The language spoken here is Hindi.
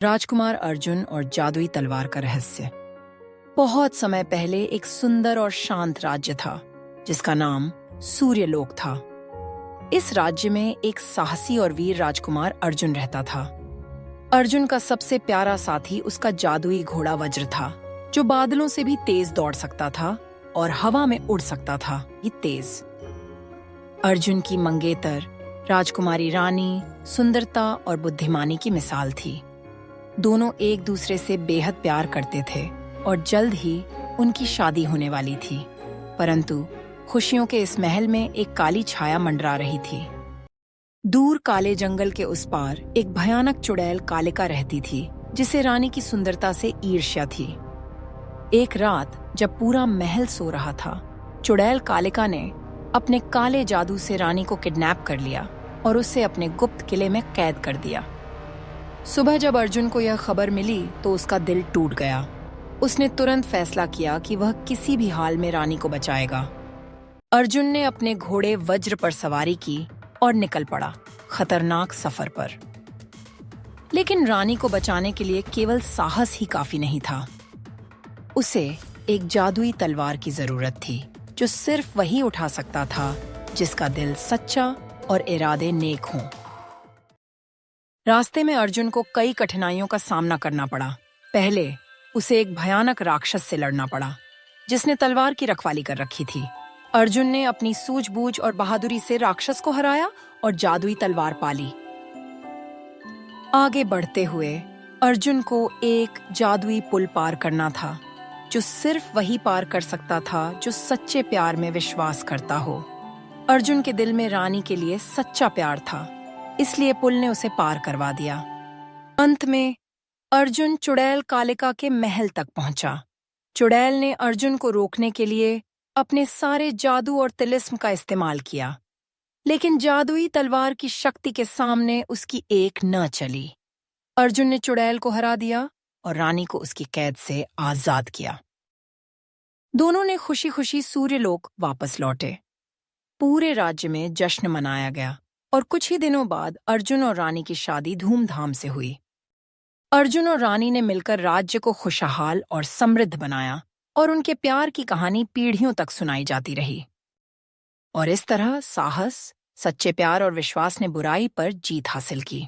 राजकुमार अर्जुन और जादुई तलवार का रहस्य। बहुत समय पहले एक सुंदर और शांत राज्य था जिसका नाम सूर्यलोक था। इस राज्य में एक साहसी और वीर राजकुमार अर्जुन रहता था। अर्जुन का सबसे प्यारा साथी उसका जादुई घोड़ा वज्र था, जो बादलों से भी तेज दौड़ सकता था और हवा में उड़ सकता था ये तेज। अर्जुन की मंगेतर राजकुमारी रानी सुंदरता और बुद्धिमानी की मिसाल थी। दोनों एक दूसरे से बेहद प्यार करते थे और जल्द ही उनकी शादी होने वाली थी। परंतु खुशियों के इस महल में एक काली छाया मंडरा रही थी। दूर काले जंगल के उस पार एक भयानक चुड़ैल कालिका रहती थी, जिसे रानी की सुंदरता से ईर्ष्या थी। एक रात जब पूरा महल सो रहा था, चुड़ैल कालिका ने अपने काले जादू से रानी को किडनैप कर लिया और उसे अपने गुप्त किले में कैद कर दिया। सुबह जब अर्जुन को यह खबर मिली तो उसका दिल टूट गया। उसने तुरंत फैसला किया कि वह किसी भी हाल में रानी को बचाएगा। अर्जुन ने अपने घोड़े वज्र पर सवारी की और निकल पड़ा खतरनाक सफर पर। लेकिन रानी को बचाने के लिए केवल साहस ही काफी नहीं था। उसे एक जादुई तलवार की जरूरत थी, जो सिर्फ वही उठा सकता था जिसका दिल सच्चा और इरादे नेक हों। रास्ते में अर्जुन को कई कठिनाइयों का सामना करना पड़ा। पहले उसे एक भयानक राक्षस से लड़ना पड़ा, जिसने तलवार की रखवाली कर रखी थी। अर्जुन ने अपनी सूझबूझ और बहादुरी से राक्षस को हराया और जादुई तलवार पाली। आगे बढ़ते हुए अर्जुन को एक जादुई पुल पार करना था, जो सिर्फ वही पार कर सकता था जो सच्चे प्यार में विश्वास करता हो। अर्जुन के दिल में रानी के लिए सच्चा प्यार था, इसलिए पुल ने उसे पार करवा दिया। अंत में अर्जुन चुड़ैल कालिका के महल तक पहुंचा। चुड़ैल ने अर्जुन को रोकने के लिए अपने सारे जादू और तिलिस्म का इस्तेमाल किया, लेकिन जादुई तलवार की शक्ति के सामने उसकी एक न चली। अर्जुन ने चुड़ैल को हरा दिया और रानी को उसकी कैद से आजाद किया। दोनों ने खुशी खुशी सूर्यलोक वापस लौटे। पूरे राज्य में जश्न मनाया गया और कुछ ही दिनों बाद अर्जुन और रानी की शादी धूमधाम से हुई। अर्जुन और रानी ने मिलकर राज्य को खुशहाल और समृद्ध बनाया और उनके प्यार की कहानी पीढ़ियों तक सुनाई जाती रही। और इस तरह साहस, सच्चे प्यार और विश्वास ने बुराई पर जीत हासिल की।